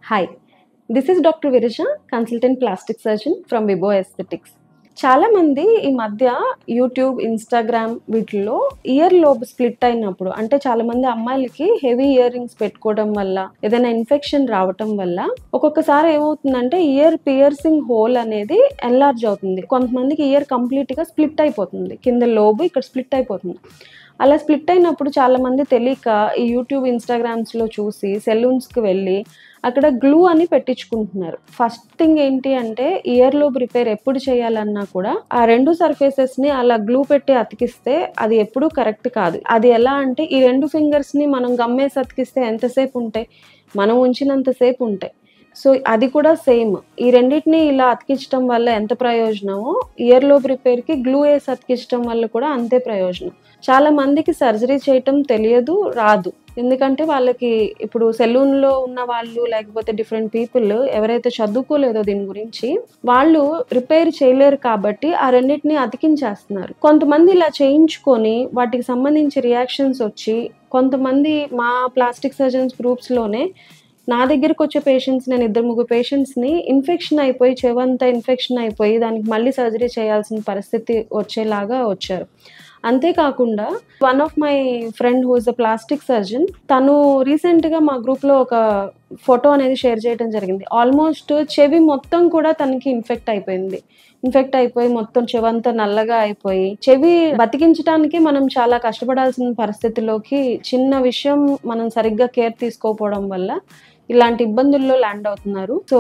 Hi, this is Dr. Virija, consultant plastic surgeon from Vibo Aesthetics. చాలా మంది ఈ మధ్య యూట్యూబ్, ఇన్‌స్టాగ్రామ్ వీటిల్లో ఇయర్ లోబ్ స్ప్లిట్ అయినప్పుడు అంటే చాలా మంది అమ్మాయిలకి హెవీ ఇయర్ రింగ్స్ పెట్టుకోవడం వల్ల ఏదైనా ఇన్ఫెక్షన్ రావటం వల్ల ఒక్కొక్కసారి ఏమవుతుందంటే ఇయర్ పియర్సింగ్ హోల్ అనేది ఎన్లార్జ్ అవుతుంది. కొంతమందికి ఇయర్ కంప్లీట్‌గా స్ప్లిట్ అయిపోతుంది. కింద లోబ్ ఇక్కడ స్ప్లిట్ అయిపోతుంది. అలా స్ప్లిట్ అయినప్పుడు చాలామంది తెలియక ఈ యూట్యూబ్, ఇన్‌స్టాగ్రామ్స్‌లో చూసి సెలూన్స్‌కి వెళ్ళి అక్కడ గ్లూ అని పెట్టించుకుంటున్నారు. ఫస్ట్ థింగ్ ఏంటి అంటే ఇయర్ లోబ్ రిపేర్ ఎప్పుడు చేయాలన్నా కూడా ఆ 2 సర్ఫేసెస్‌ని అలా గ్లూ పెట్టి అతికిస్తే అది ఎప్పుడూ కరెక్ట్ కాదు. అది ఎలా అంటే ఈ 2 ఫింగర్స్‌ని మనం గమ్మేసి అతికిస్తే ఎంతసేపు ఉంటాయి? మనం ఉంచినంత సేపు ఉంటాయి. సో, అది కూడా సేమ్. ఈ రెండిటిని ఇలా అతికించడం వల్ల ఎంత ప్రయోజనమో ఇయర్ లోబ్ రిపేర్‌కి గ్లూ ఏసి అతికించడం వల్ల కూడా అంతే ప్రయోజనం. చాలా మందికి సర్జరీ చేయటం తెలియదు, రాదు. ఎందుకంటే వాళ్ళకి ఇప్పుడు సెలూన్‌లో ఉన్న వాళ్ళు లేకపోతే డిఫరెంట్ పీపుల్ ఎవరైతే చదువుకోలేదో దీని గురించి వాళ్ళు రిపేర్ చేయలేరు కాబట్టి ఆ రెండిటిని అతికించేస్తున్నారు. కొంతమంది ఇలా చేయించుకొని వాటికి సంబంధించి రియాక్షన్స్ వచ్చి కొంతమంది మా ప్లాస్టిక్ సర్జన్స్ గ్రూప్స్‌లోనే నా దగ్గరకొచ్చే పేషెంట్స్ నేను 2, 3 పేషెంట్స్‌ని ఇన్ఫెక్షన్ అయిపోయి చెవంతా ఇన్ఫెక్షన్ అయిపోయి దానికి మళ్ళీ సర్జరీ చేయాల్సిన పరిస్థితి వచ్చేలాగా వచ్చారు. అంతేకాకుండా one of my friend who is a plastic surgeon తను రీసెంట్‌గా మా గ్రూప్‌లో ఒక ఫోటో అనేది షేర్ చేయడం జరిగింది. ఆల్మోస్ట్ చెవి మొత్తం కూడా తనకి ఇన్ఫెక్ట్ అయిపోయింది. ఇన్ఫెక్ట్ అయిపోయి మొత్తం చెవంతా నల్లగా అయిపోయి చెవి బతికించడానికి మనం చాలా కష్టపడాల్సిన పరిస్థితిలోకి చిన్న విషయం మనం సరిగ్గా కేర్ తీసుకోకపోవడం వల్ల ఇలాంటి ఇబ్బందుల్లో ల్యాండ్ అవుతున్నారు. సో,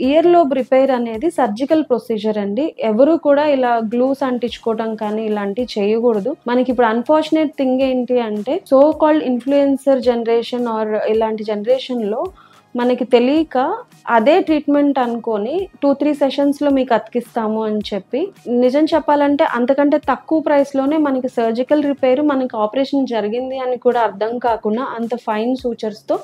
ఇయర్ లోబ్ రిపేర్ అనేది సర్జికల్ ప్రొసీజర్ అండి. ఎవరు కూడా ఇలా గ్లూస్ అంటించుకోవడం కానీ ఇలాంటివి చేయకూడదు. మనకిప్పుడు అన్‌ఫార్చునేట్ థింగ్ ఏంటి అంటే so called influencer generation or ఇలాంటి జనరేషన్‌లో మనకి తెలియక అదే ట్రీట్మెంట్ అనుకోని 2, 3 సెషన్స్‌లో మీకు అతికిస్తాము అని చెప్పి నిజం చెప్పాలంటే అంతకంటే తక్కువ ప్రైస్‌లోనే మనకి సర్జికల్ రిపేర్ మనకి ఆపరేషన్ జరిగింది అని కూడా అర్థం కాకుండా అంత ఫైన్ సూచర్స్‌తో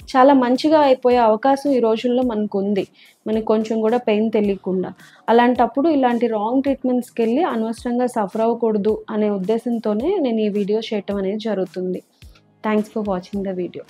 చాలా మంచిగా అయిపోయే అవకాశం ఈ రోజుల్లో మనకుంది. మనకు కొంచెం కూడా పెయిన్ తెలియకుండా. అలాంటప్పుడు ఇలాంటి రాంగ్ ట్రీట్మెంట్స్‌కెళ్ళి అనవసరంగా సఫర్ అవ్వకూడదు అనే ఉద్దేశంతోనే నేను ఈ వీడియో చేయటం అనేది జరుగుతుంది. Thanks for watching the video.